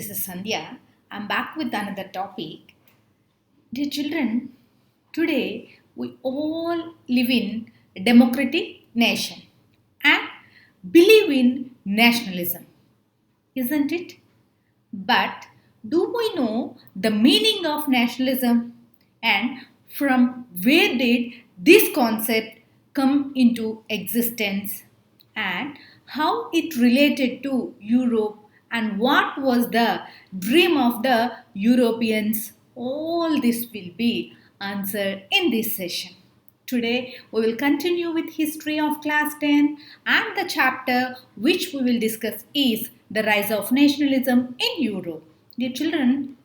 This is Sandhya. I'm back with another topic. Dear children, today we all live in a democratic nation and believe in nationalism, isn't it? But do we know the meaning of nationalism and from where did this concept come into existence and how it related to Europe and what was the dream of the Europeans? All this will be answered in this session. Today we will continue with history of class 10 and the chapter which we will discuss is the rise of nationalism in Europe. Dear children,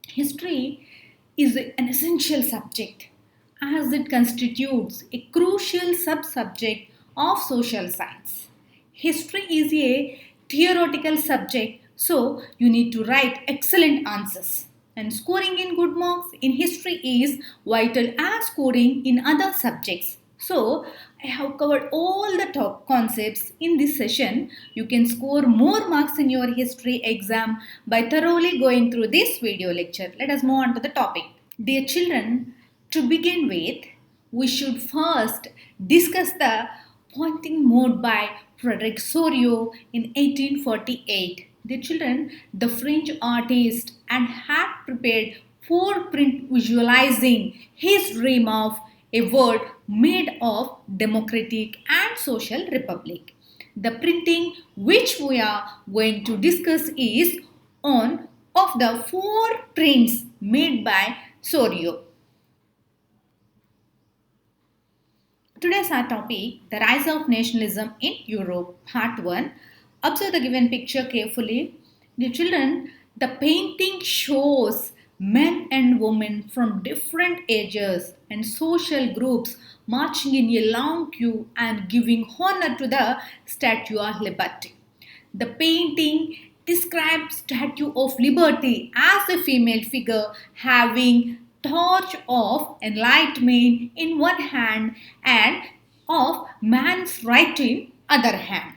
history is an essential subject as it constitutes a crucial subsubject of social science. History is a theoretical subject, so you need to write excellent answers. And scoring in good marks in history is vital as scoring in other subjects. So, I have covered all the top concepts in this session. You can score more marks in your history exam by thoroughly going through this video lecture. Let us move on to the topic. Dear children, to begin with, we should first discuss the pointing mode by Frederic Sorio in 1848. Dear children, the French artist and had prepared four print visualizing his dream of a world made of democratic and social republic. The printing which we are going to discuss is on of the four prints made by Sorio. Today's our topic, the rise of nationalism in Europe, part 1. Observe the given picture carefully. Dear children, the painting shows men and women from different ages and social groups marching in a long queue and giving honor to the Statue of Liberty. The painting describes Statue of Liberty as a female figure having torch of enlightenment in one hand and of man's right in other hand.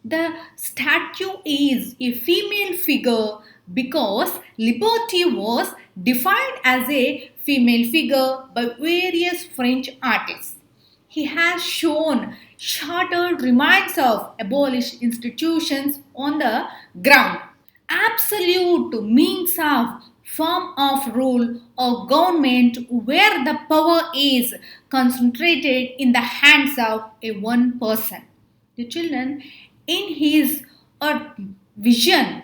The statue is a female figure because liberty was defined as a female figure by various French artists. He has shown shattered remains of abolished institutions on the ground. Absolute means of form of rule or government where the power is concentrated in the hands of a one person. The children, in his vision,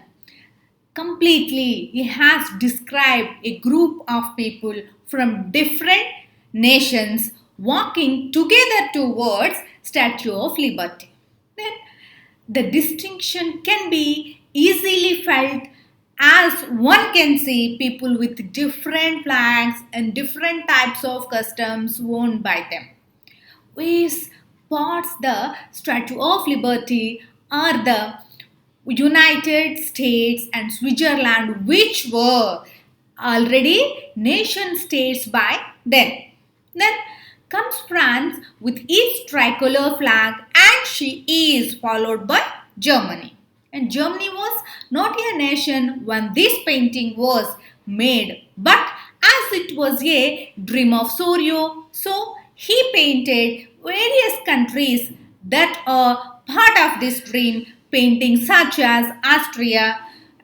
completely he has described a group of people from different nations walking together towards Statue of Liberty. Then the distinction can be easily felt as one can see people with different flags and different types of customs worn by them. Which parts the Statue of Liberty are the United States and Switzerland, which were already nation states by then. Then comes France with its tricolor flag, and she is followed by Germany. And Germany was not a nation when this painting was made, but as it was a dream of Sorio, so he painted various countries that are part of this dream, paintings such as Austria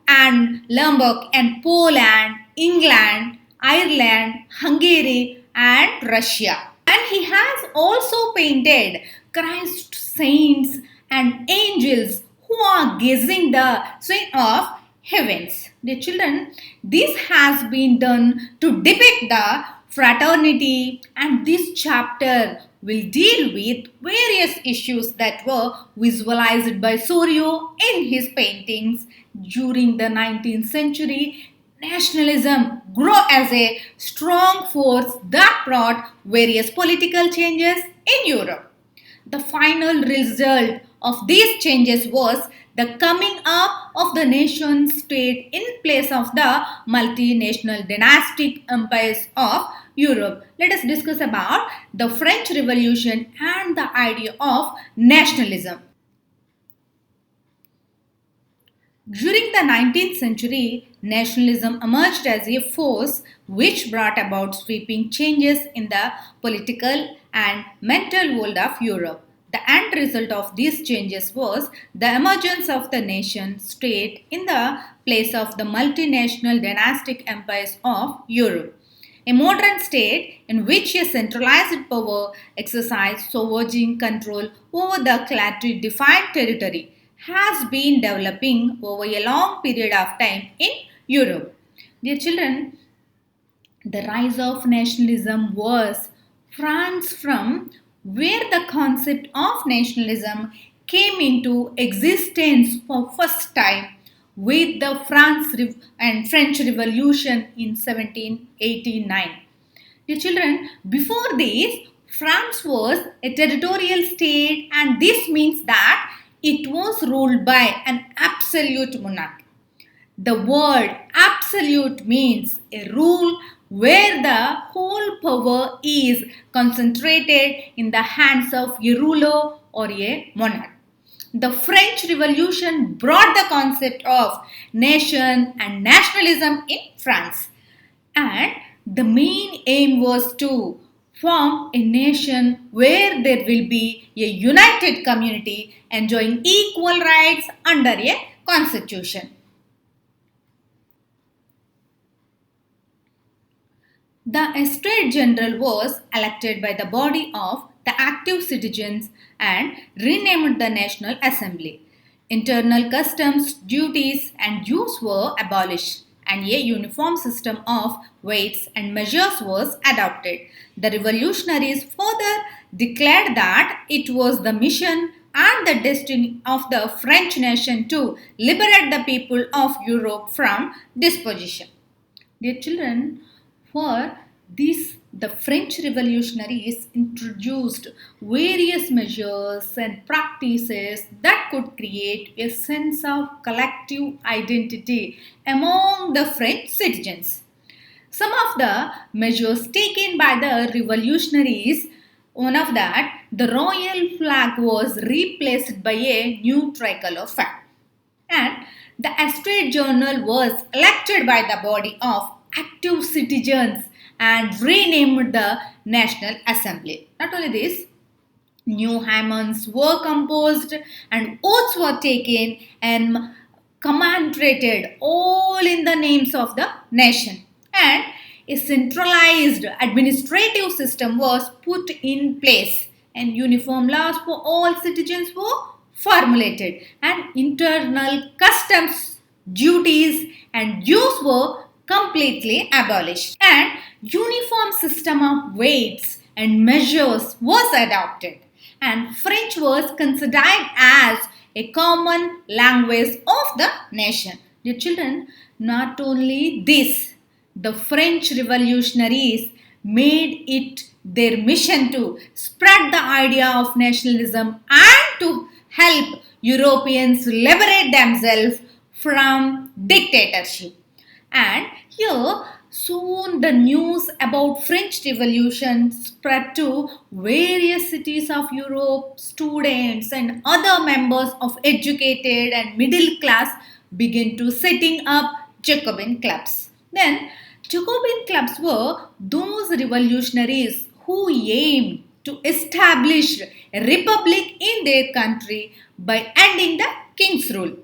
and Luxembourg and Poland, England, Ireland, Hungary, and Russia. And he has also painted Christ, saints, and angels who are gazing the scene of heavens. Dear children, this has been done to depict the fraternity, and this chapter will deal with various issues that were visualized by Sorio in his paintings during the 19th century. Nationalism grew as a strong force that brought various political changes in Europe. The final result of these changes was the coming up of the nation state in place of the multinational dynastic empires of Europe. Let us discuss about the French Revolution and the idea of nationalism. During the 19th century, nationalism emerged as a force which brought about sweeping changes in the political and mental world of Europe. The end result of these changes was the emergence of the nation state in the place of the multinational dynastic empires of Europe. A modern state in which a centralized power exercised sovereign control over the clearly defined territory has been developing over a long period of time in Europe. Dear children, the rise of nationalism was France from where the concept of nationalism came into existence for first time with the and French Revolution in 1789. Dear children, before this, France was a territorial state, and this means that it was ruled by an absolute monarch. The word absolute means a rule where the whole power is concentrated in the hands of a ruler or a monarch. The French Revolution brought the concept of nation and nationalism in France, and the main aim was to form a nation where there will be a united community enjoying equal rights under a constitution. The Estate General was elected by the body of the active citizens and renamed the National Assembly. Internal customs, duties, and dues were abolished, and a uniform system of weights and measures was adopted. The revolutionaries further declared that it was the mission and the destiny of the French nation to liberate the people of Europe from disposition. Dear children, for this, the French revolutionaries introduced various measures and practices that could create a sense of collective identity among the French citizens. Some of the measures taken by the revolutionaries, one of that, the royal flag was replaced by a new tricolor flag, and the Estate Journal was elected by the body of active citizens and renamed the National Assembly. Not only this, new hymns were composed and oaths were taken and commemorated all in the names of the nation. And a centralized administrative system was put in place and uniform laws for all citizens were formulated and internal customs duties and dues were completely abolished and uniform system of weights and measures was adopted and French was considered as a common language of the nation. Dear children, not only this, the French revolutionaries made it their mission to spread the idea of nationalism and to help Europeans liberate themselves from dictatorship. And here, soon the news about French Revolution spread to various cities of Europe. Students and other members of educated and middle class began to setting up Jacobin clubs. Then, Jacobin clubs were those revolutionaries who aimed to establish a republic in their country by ending the king's rule.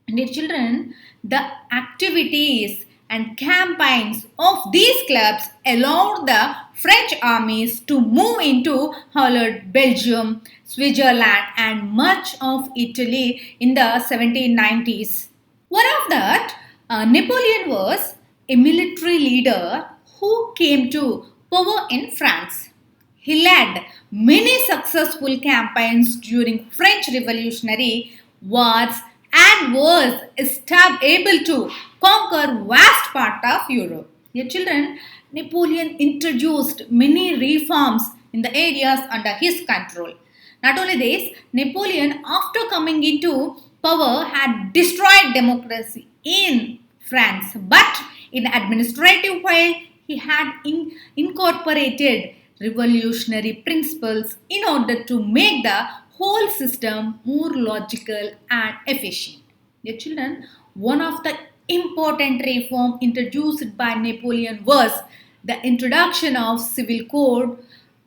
Dear children, the activities and campaigns of these clubs allowed the French armies to move into Holland, Belgium, Switzerland, and much of Italy in the 1790s. One of that, Napoleon was a military leader who came to power in France. He led many successful campaigns during French Revolutionary Wars and was able to conquer vast part of Europe. Dear children, Napoleon introduced many reforms in the areas under his control. Not only this, Napoleon, after coming into power, had destroyed democracy in France, but in administrative way, he had incorporated revolutionary principles in order to make the whole system more logical and efficient. Dear children, one of the important reform introduced by Napoleon was the introduction of Civil Code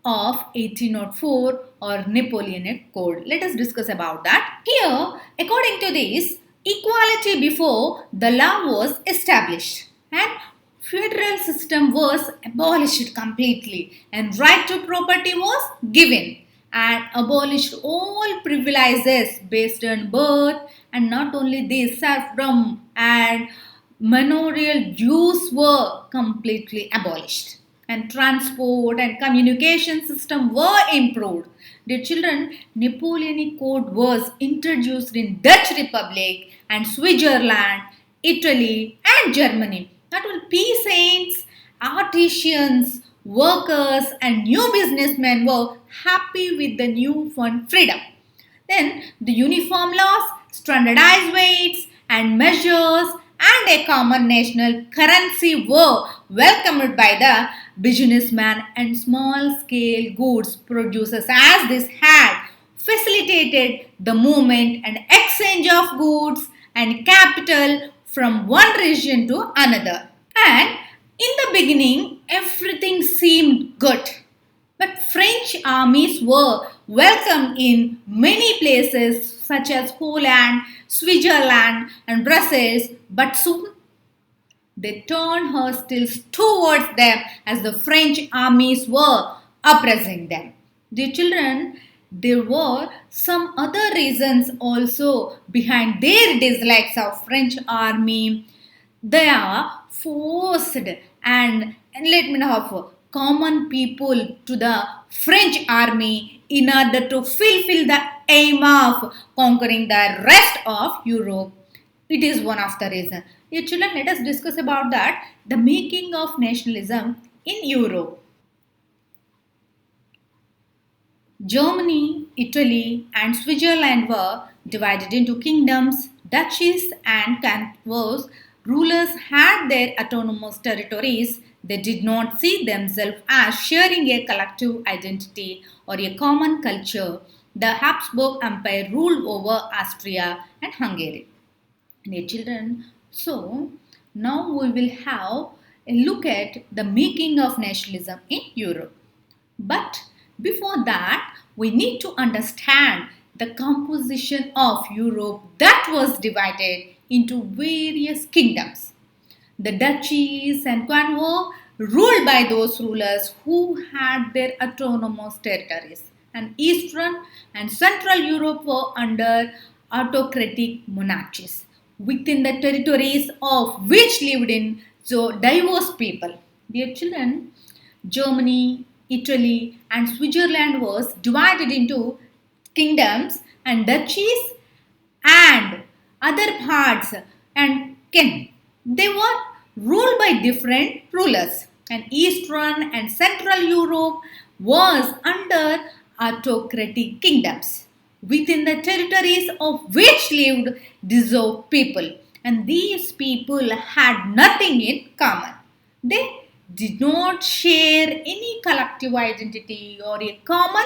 of 1804 or Napoleonic Code. Let us discuss about that. Here, according to this, equality before the law was established and federal system was abolished completely and right to property was given and abolished all privileges based on birth, and not only this, serfdom and manorial dues were completely abolished and transport and communication system were improved. Dear children, Napoleonic Code was introduced in Dutch Republic and Switzerland, Italy and Germany. Not only peasants, artisans, workers and new businessmen were happy with the newfound freedom. Then the uniform laws, standardized weights and measures, and a common national currency were welcomed by the businessmen and small scale goods producers, as this had facilitated the movement and exchange of goods and capital from one region to another. And in the beginning, everything seemed good. But French armies were welcomed in many places such as Holland, Switzerland, and Brussels, but soon they turned hostiles towards them as the French armies were oppressing them. Dear children, there were some other reasons also behind their dislikes of French army. They are forced and enlightenment of common people to the French army in order to fulfill the aim of conquering the rest of Europe. It is one of the reasons. Dear children, let us discuss about that. The making of nationalism in Europe. Germany, Italy, and Switzerland were divided into kingdoms, duchies, and cantons. Rulers had their autonomous territories. They did not see themselves as sharing a collective identity or a common culture. The Habsburg Empire ruled over Austria and Hungary. Dear children, so now we will have a look at the making of nationalism in Europe. But before that, we need to understand the composition of Europe that was divided into various kingdoms. The duchies and cantons were ruled by those rulers who had their autonomous territories, and Eastern and Central Europe were under autocratic monarchies, within the territories of which lived in so diverse people. Dear children, Germany, Italy, and Switzerland was divided into kingdoms and duchies and other parts and kin. They were ruled by different rulers, and Eastern and Central Europe was under autocratic kingdoms within the territories of which lived deserved people, and these people had nothing in common. They did not share any collective identity or a common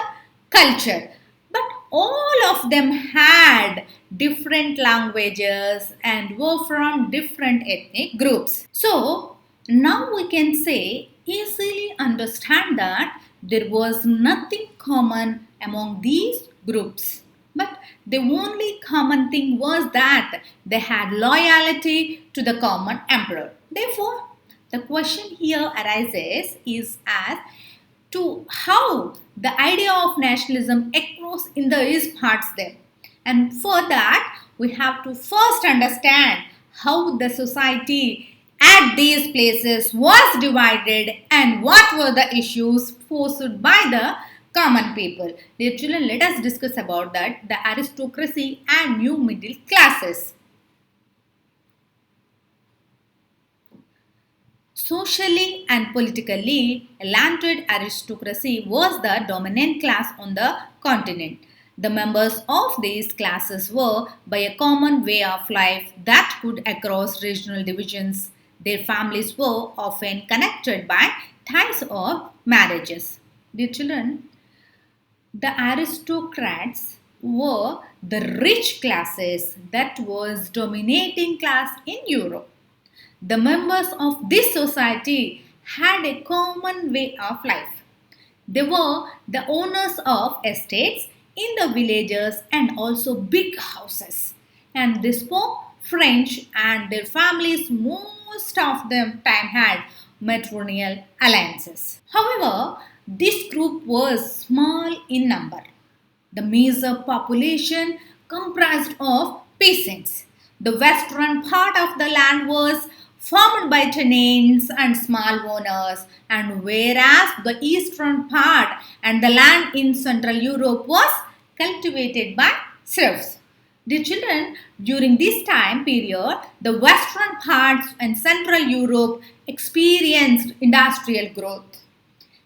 culture, but all of them had different languages and were from different ethnic groups. So now we can say easily understand that there was nothing common among these groups. But the only common thing was that they had loyalty to the common emperor. Therefore, the question here arises is as to how the idea of nationalism across in the East parts them. And for that, we have to first understand how the society at these places was divided and what were the issues posed by the common people. Dear children, let us discuss about that, the aristocracy and new middle classes. Socially and politically, a landed aristocracy was the dominant class on the continent. The members of these classes were by a common way of life that could across regional divisions. Their families were often connected by ties of marriages. Dear children, the aristocrats were the rich classes that was dominating class in Europe. The members of this society had a common way of life. They were the owners of estates in the villages and also big houses. And they spoke French, and their families most of them time had matrimonial alliances. However, this group was small in number. The major population comprised of peasants. The western part of the land was formed by tenants and small owners, and whereas the eastern part and the land in Central Europe was cultivated by serfs. The children during this time period, the western parts and Central Europe experienced industrial growth.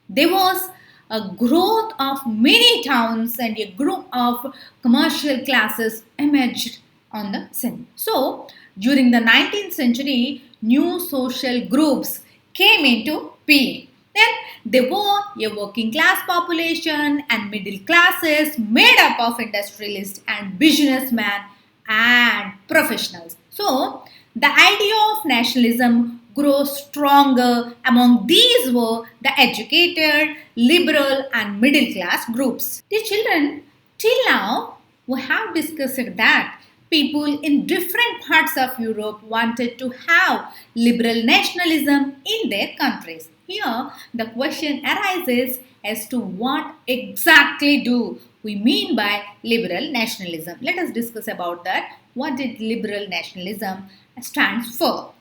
There was a growth of many towns and a group of commercial classes emerged on the scene. So, during the 19th century, new social groups came into being. Then there were a working class population and middle classes made up of industrialists and businessmen and professionals. So, the idea of nationalism grows stronger among these were the educated, liberal, and middle class groups. The children, till now, we have discussed that people in different parts of Europe wanted to have liberal nationalism in their countries. Here, the question arises as to what exactly do we mean by liberal nationalism. Let us discuss about that. What did liberal nationalism stands for?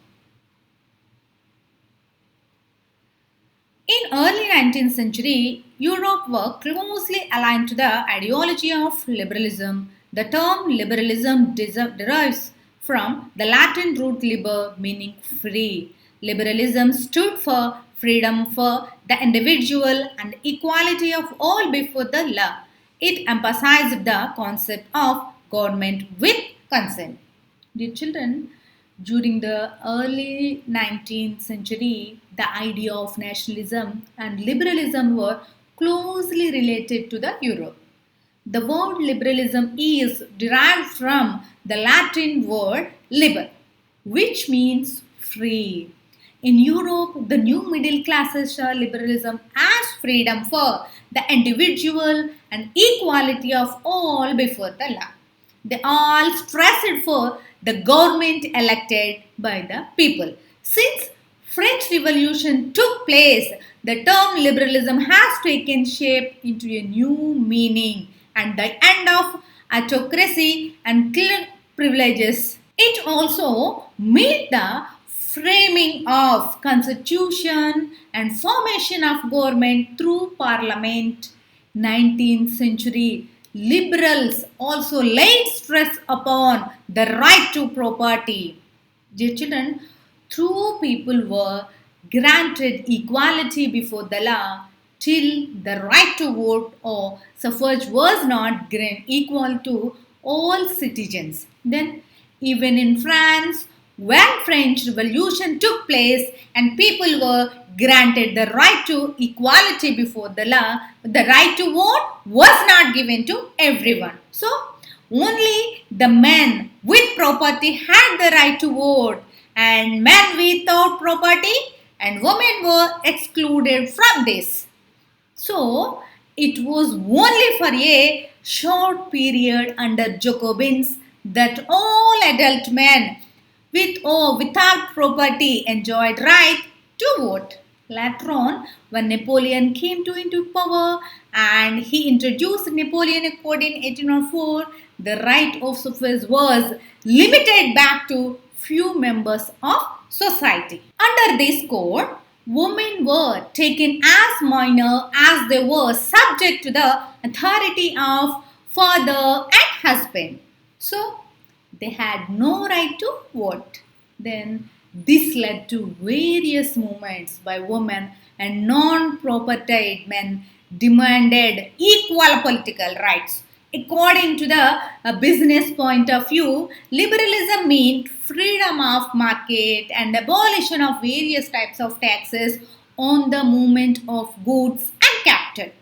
In early 19th century, Europe were closely aligned to the ideology of liberalism. The term liberalism derives from the Latin root liber meaning free. Liberalism stood for freedom for the individual and equality of all before the law. It emphasized the concept of government with consent. Dear children, during the early 19th century, the idea of nationalism and liberalism were closely related to the Europe. The word liberalism is derived from the Latin word liber, which means free. In Europe, the new middle classes saw liberalism as freedom for the individual and equality of all before the law. They all stressed for the government elected by the people. Since French Revolution took place, the term liberalism has taken shape into a new meaning and the end of autocracy and clear privileges. It also made the framing of constitution and formation of government through parliament. 19th century liberals also laid stress upon the right to property. Dear children, through people were granted equality before the law till the right to vote or suffrage was not equal to all citizens. Then, even in France, when French Revolution took place and people were granted the right to equality before the law, the right to vote was not given to everyone. So, only the men with property had the right to vote, and men without property and women were excluded from this. So, it was only for a short period under Jacobins that all adult men with or without property enjoyed right to vote. Later on, when Napoleon came into power and he introduced Napoleonic Code in 1804, the right of suffrage was limited back to few members of society. Under this code, women were taken as minor as they were subject to the authority of father and husband. So, they had no right to vote. Then this led to various movements by women and non-propertied men demanded equal political rights. According to the business point of view, liberalism meant freedom of market and abolition of various types of taxes on the movement of goods and capital.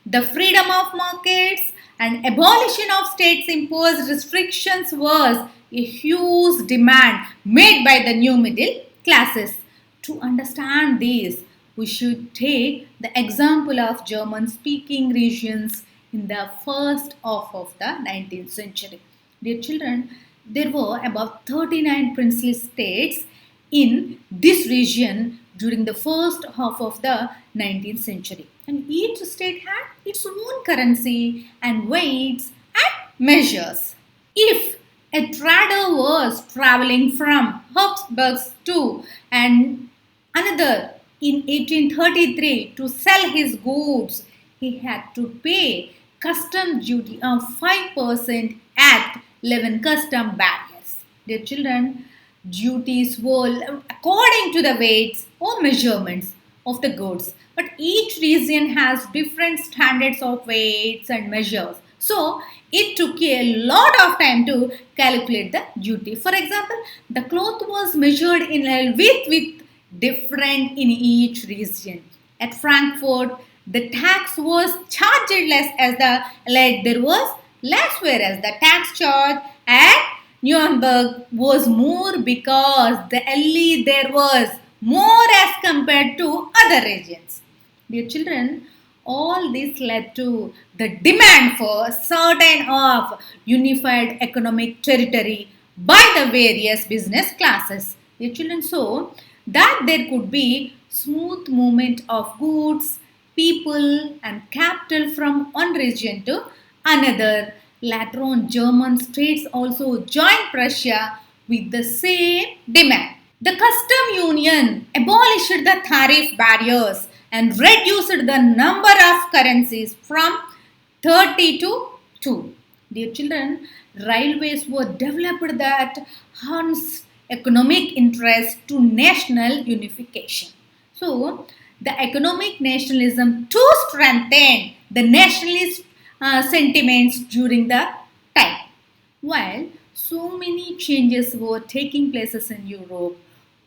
The freedom of markets And abolition of states imposed restrictions was a huge demand made by the new middle classes. To understand this, we should take the example of German speaking regions in the first half of the 19th century. Dear children, there were about 39 princely states in this region during the first half of the 19th century. And each state had its own currency and weights and measures. If a trader was traveling from Habsburg to and another in 1833 to sell his goods, he had to pay custom duty of 5% at 11 custom barriers. Dear children, duties were according to the weights or measurements of the goods, but each region has different standards of weights and measures. So it took a lot of time to calculate the duty. For example, the cloth was measured in a with different in each region. At Frankfurt, the tax was charged less as the leather was less, whereas the tax charge at Nuremberg was more because the LE there was more as compared to other regions. Dear children, all this led to the demand for certain of unified economic territory by the various business classes. Dear children, so that there could be smooth movement of goods, people and capital from one region to another. Later on, German states also joined Prussia with the same demand. The custom union abolished the tariff barriers and reduced the number of currencies from 30 to 2. Dear children, railways were developed that harnessed economic interest to national unification. So, the economic nationalism to strengthen the nationalist sentiments during the time. While so many changes were taking places in Europe,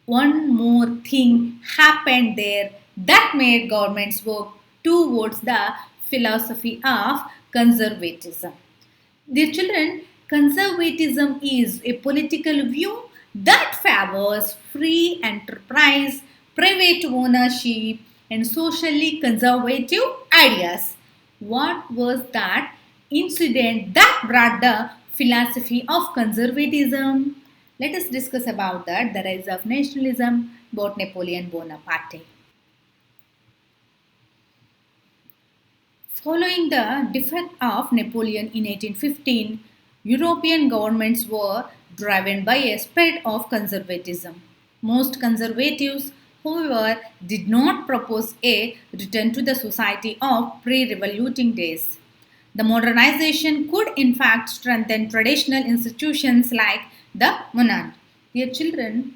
one more thing happened there that made governments work towards the philosophy of conservatism. Dear children, conservatism is a political view that favors free enterprise, private ownership, and socially conservative ideas. What was that incident that brought the philosophy of conservatism? Let us discuss about that, the rise of nationalism, about Napoleon Bonaparte. Following the defeat of Napoleon in 1815, European governments were driven by a spirit of conservatism. Most conservatives, however, did not propose a return to the society of pre-revoluting days. The modernization could in fact strengthen traditional institutions like the monarchy. Dear children,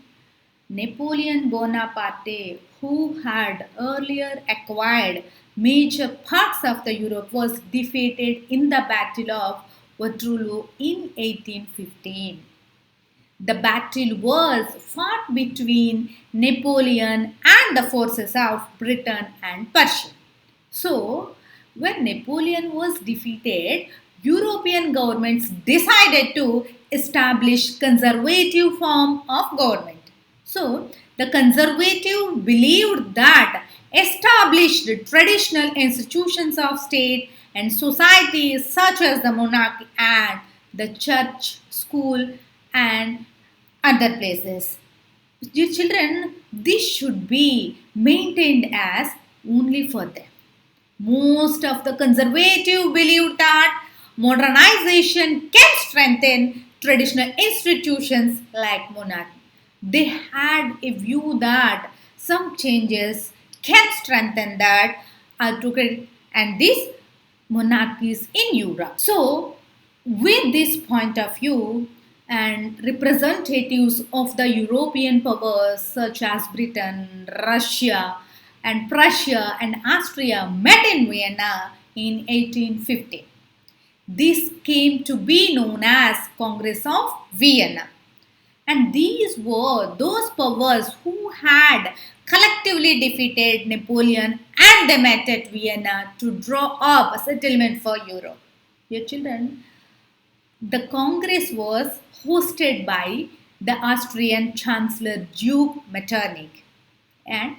Napoleon Bonaparte, who had earlier acquired major parts of the Europe, was defeated in the Battle of Waterloo in 1815. The battle was fought between Napoleon and the forces of Britain and Persia. So, when Napoleon was defeated, European governments decided to establish conservative form of government. So, the conservative believed that established traditional institutions of state and societies such as the monarchy and the church, school, and other places. Dear children, this should be maintained as only for them. Most of the conservative believed that modernization can strengthen traditional institutions like monarchy. They had a view that some changes can strengthen that autocratic and these monarchies in Europe. So, with this point of view, and representatives of the European powers such as Britain, Russia, and Prussia and Austria met in Vienna in 1850. This came to be known as Congress of Vienna. And these were those powers who had collectively defeated Napoleon and they met at Vienna to draw up a settlement for Europe. Dear children, the Congress was hosted by the Austrian Chancellor Duke Metternich, and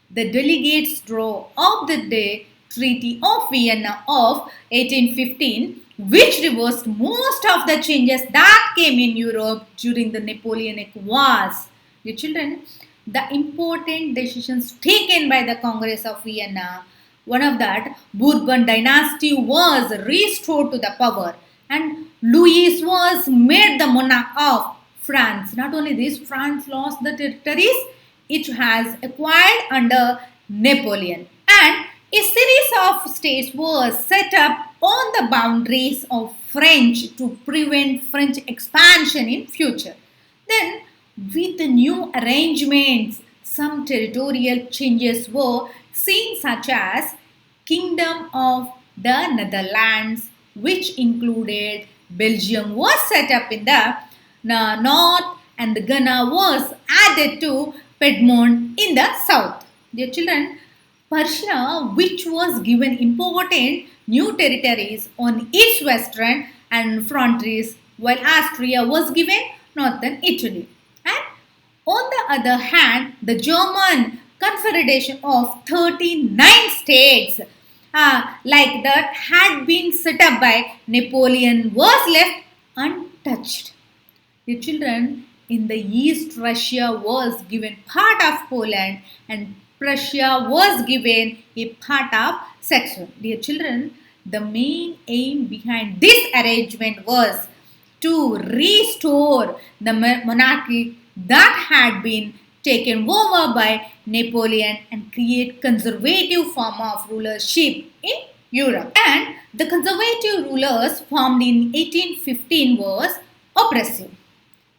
the delegates draw up the Treaty of Vienna of 1815, which reversed most of the changes that came in Europe during the Napoleonic Wars. Dear children, the important decisions taken by the Congress of Vienna, one of that, Bourbon dynasty was restored to the power, and Louis was made the monarch of France. Not only this, France lost the territories it has acquired under Napoleon, and a series of states was set up on the boundaries of French to prevent French expansion in future. Then, with the new arrangements, some territorial changes were seen, such as Kingdom of the Netherlands, which included Belgium, was set up in the north, and the Ghana was added to Piedmont in the south. Dear children, Persia, which was given important new territories on its western and frontiers, while Austria was given northern Italy. And on the other hand, the German Confederation of 39 states, like that, had been set up by Napoleon, was left untouched. The children in the East, Russia was given part of Poland, and Prussia was given a part of Saxony. Dear children, the main aim behind this arrangement was to restore the monarchy that had been taken over by Napoleon and create conservative form of rulership in Europe. And the conservative rulers formed in 1815 was oppressive.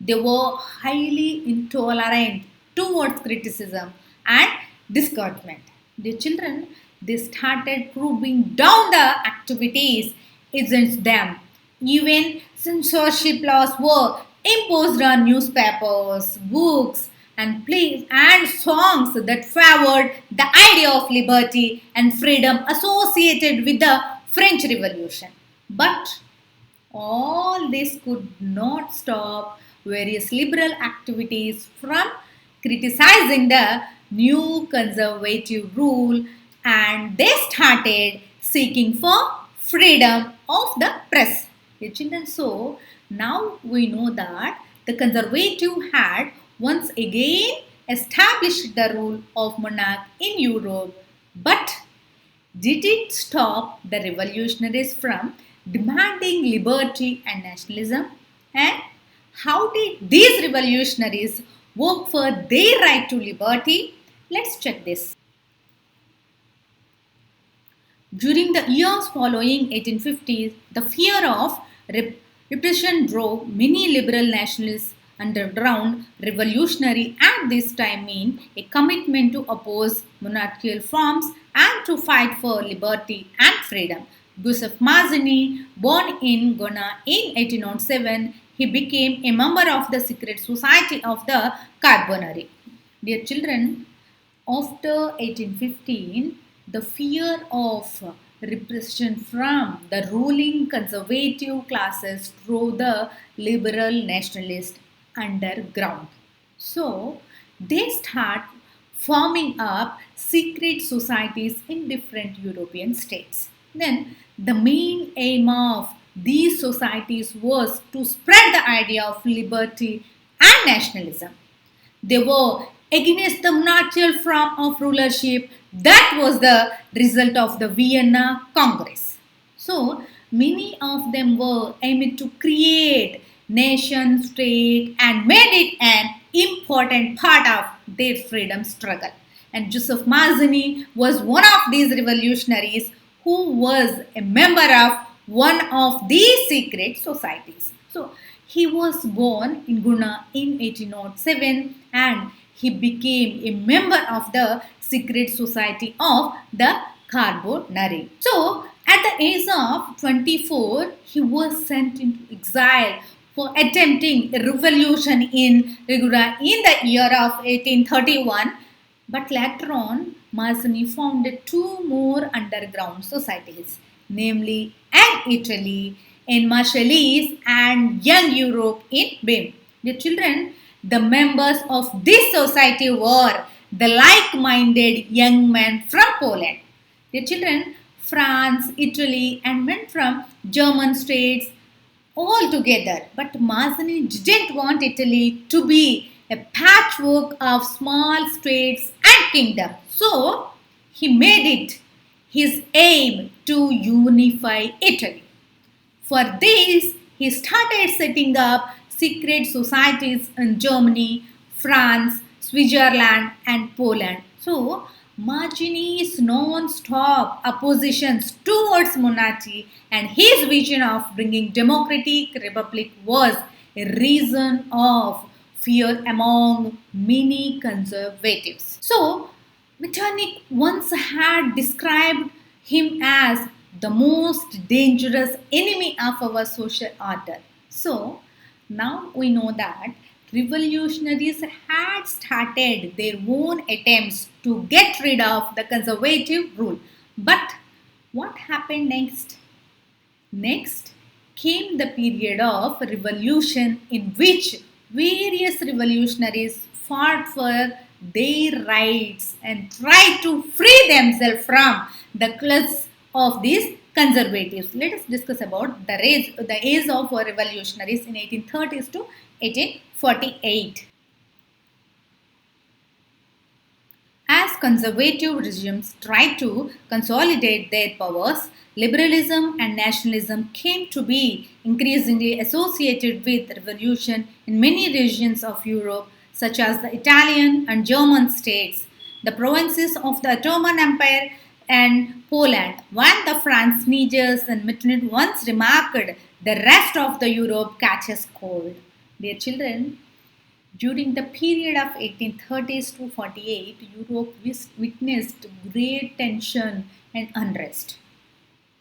They were highly intolerant towards criticism and discouragement. The children, they started proving down the activities against them. Even censorship laws were imposed on newspapers, books, and plays and songs that favored the idea of liberty and freedom associated with the French Revolution. But all this could not stop various liberal activities from criticizing the new conservative rule, and they started seeking for freedom of the press. Dear children, so now we know that the conservative had once again established the rule of monarch in Europe, but did it stop the revolutionaries from demanding liberty and nationalism? And how did these revolutionaries work for their right to liberty? Let's check this. During the years following 1850s, the fear of repression drove many liberal nationalists underground. Revolutionary at this time mean a commitment to oppose monarchical forms and to fight for liberty and freedom. Giuseppe Mazzini, born in Ghana in 1807, he became a member of the secret society of the Carbonari. Dear children, after 1815, the fear of repression from the ruling conservative classes drove the liberal nationalists underground. So they start forming up secret societies in different European states. Then the main aim of these societies was to spread the idea of liberty and nationalism. They were against the monarchical form of rulership that was the result of the Vienna Congress. So many of them were aiming to create nation state and made it an important part of their freedom struggle. And Joseph Mazzini was one of these revolutionaries who was a member of one of these secret societies. So he was born in Ghana in 1807, and he became a member of the secret society of the Carbonari. So at the age of 24, he was sent into exile for attempting a revolution in Rigura in the year of 1831. But later on, Mazzini founded two more underground societies, namely Young Italy in Marshallese and Young Europe in BIM. The children, the members of this society were the like-minded young men from Poland. The children, France, Italy, and men from German states all together. But Mazzini didn't want Italy to be a patchwork of small states and kingdoms. So he made it his aim to unify Italy. For this, he started setting up secret societies in Germany, France, Switzerland, and Poland. So, Mazzini's non-stop oppositions towards monarchy and his vision of bringing democratic republic was a reason of fear among many conservatives. So, Metternich once had described him as the most dangerous enemy of our social order. So, now we know that revolutionaries had started their own attempts to get rid of the conservative rule. But what happened next? Next came the period of revolution in which various revolutionaries fought for their rights and tried to free themselves from the clutch of these conservatives. Let us discuss about the age of revolutionaries in 1830s to 1848. As conservative regimes tried to consolidate their powers, liberalism and nationalism came to be increasingly associated with revolution in many regions of Europe, such as the Italian and German states, the provinces of the Ottoman Empire, and Poland. When the France, Niger, and Metternich once remarked, the rest of the Europe catches cold. Dear children, during the period of 1830s to 48, Europe witnessed great tension and unrest.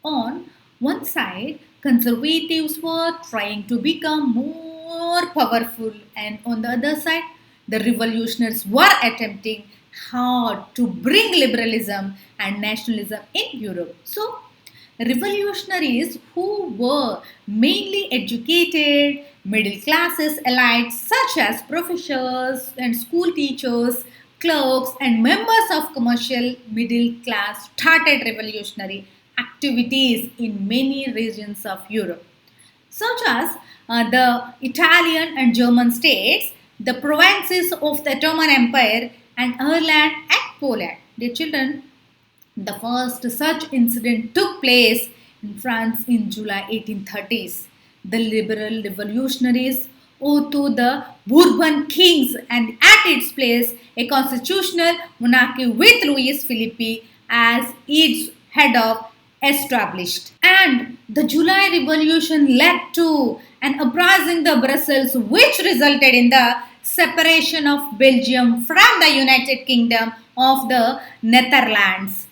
On one side, conservatives were trying to become more powerful, and on the other side, the revolutionaries were attempting hard to bring liberalism and nationalism in Europe. So, revolutionaries who were mainly educated, middle classes elites such as professors and school teachers, clerks, and members of commercial middle class started revolutionary activities in many regions of Europe, such as the Italian and German states, the provinces of the Ottoman Empire, and Ireland and Poland. Dear children, the first such incident took place in France in July 1830s. The liberal revolutionaries owed to the Bourbon kings and at its place a constitutional monarchy with Louis Philippe as its head of established. And the July Revolution led to an uprising the Brussels which resulted in the separation of Belgium from the United Kingdom of the Netherlands.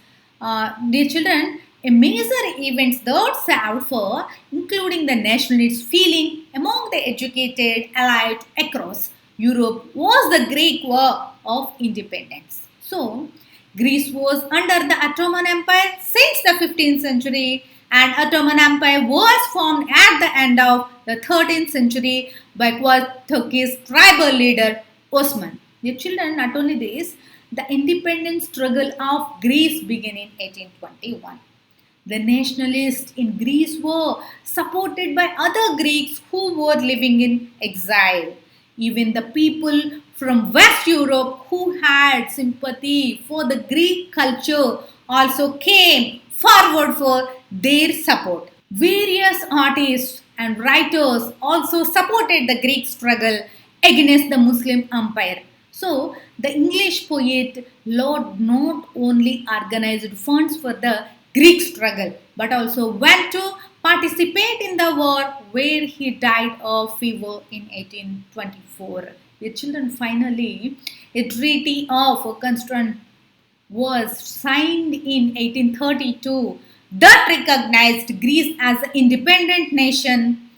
Dear children, a major event that served for including the nationalist feeling among the educated elite across Europe was the Greek War of Independence. So, Greece was under the Ottoman Empire since the 15th century, and Ottoman Empire was formed at the end of the 13th century by Turkey's tribal leader Osman. Dear children, not only this, the independence struggle of Greece began in 1821. The nationalists in Greece were supported by other Greeks who were living in exile. Even the people from West Europe who had sympathy for the Greek culture also came forward for their support. Various artists and writers also supported the Greek struggle against the Muslim empire. So, the English poet Lord not only organized funds for the Greek struggle but also went to participate in the war where he died of fever in 1824. The children finally, a treaty of Constance was signed in 1832 that recognized Greece as an independent nation.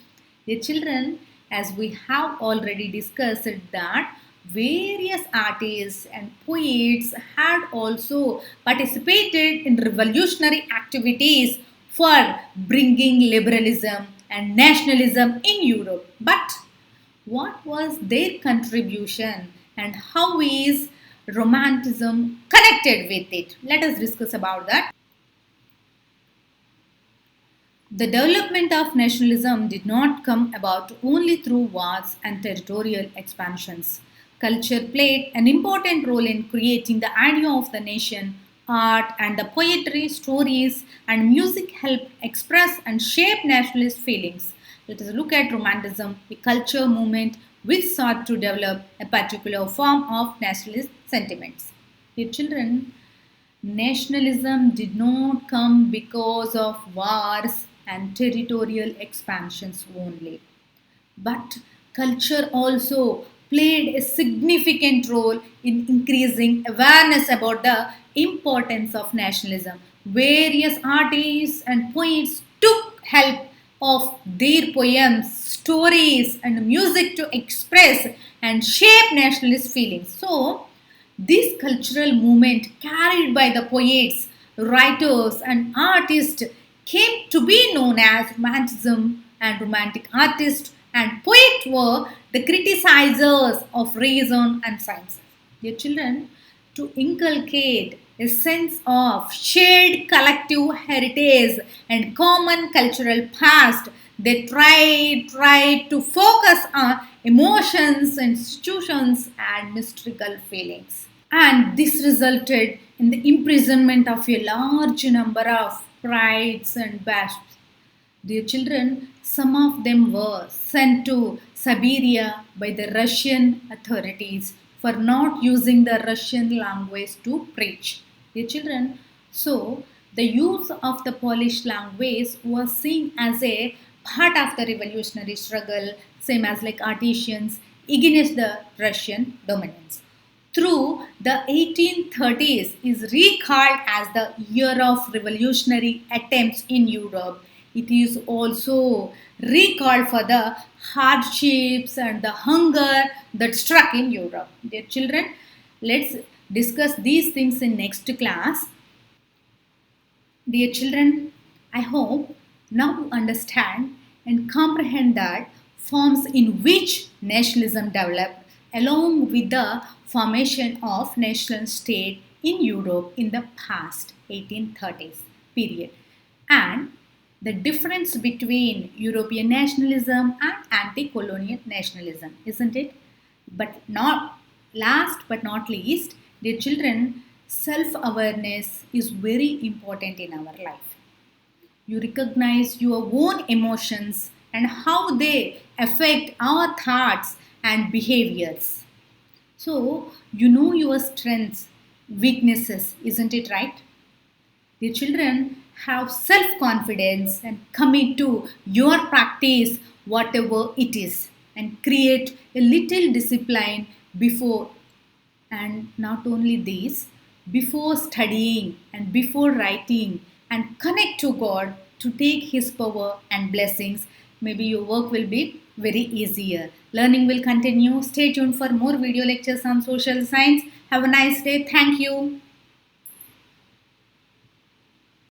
The children, as we have already discussed, that various artists and poets had also participated in revolutionary activities for bringing liberalism and nationalism in Europe. But what was their contribution and how is romanticism connected with it? Let us discuss about that. The development of nationalism did not come about only through wars and territorial expansions. Culture played an important role in creating the idea of the nation. Art and the poetry, stories, and music helped express and shape nationalist feelings. Let us look at Romanticism, a culture movement which sought to develop a particular form of nationalist sentiments. Dear children, nationalism did not come because of wars and territorial expansions only, but culture also played a significant role in increasing awareness about the importance of nationalism. Various artists and poets took help of their poems, stories, and music to express and shape nationalist feelings. So, this cultural movement, carried by the poets, writers, and artists, came to be known as Romanticism, and Romantic artists and poets were the criticizers of reason and science. Dear children, to inculcate a sense of shared collective heritage and common cultural past, they tried to focus on emotions, institutions, and mystical feelings. And this resulted in the imprisonment of a large number of brides and bastards. Dear children, some of them were sent to Siberia by the Russian authorities for not using the Russian language to preach. Dear children, so the use of the Polish language was seen as a part of the revolutionary struggle, same as like artisans against the Russian dominance. Through the 1830s is recalled as the year of revolutionary attempts in Europe. It is also recalled for the hardships and the hunger that struck in Europe. Dear children, let's discuss these things in next class. Dear children, I hope now you understand and comprehend that forms in which nationalism developed along with the formation of nation state in Europe in the past 1830s period and the difference between European nationalism and anti-colonial nationalism, isn't it? But not last but not least, dear children, self-awareness is very important in our life. You recognize your own emotions and how they affect our thoughts and behaviors. So, you know your strengths, weaknesses, isn't it right? The children have self confidence and commit to your practice, whatever it is, and create a little discipline before. And not only this, before studying and before writing, and connect to God to take His power and blessings, maybe your work will be very easier. Learning will continue. Stay tuned for more video lectures on social science. Have a nice day. Thank you.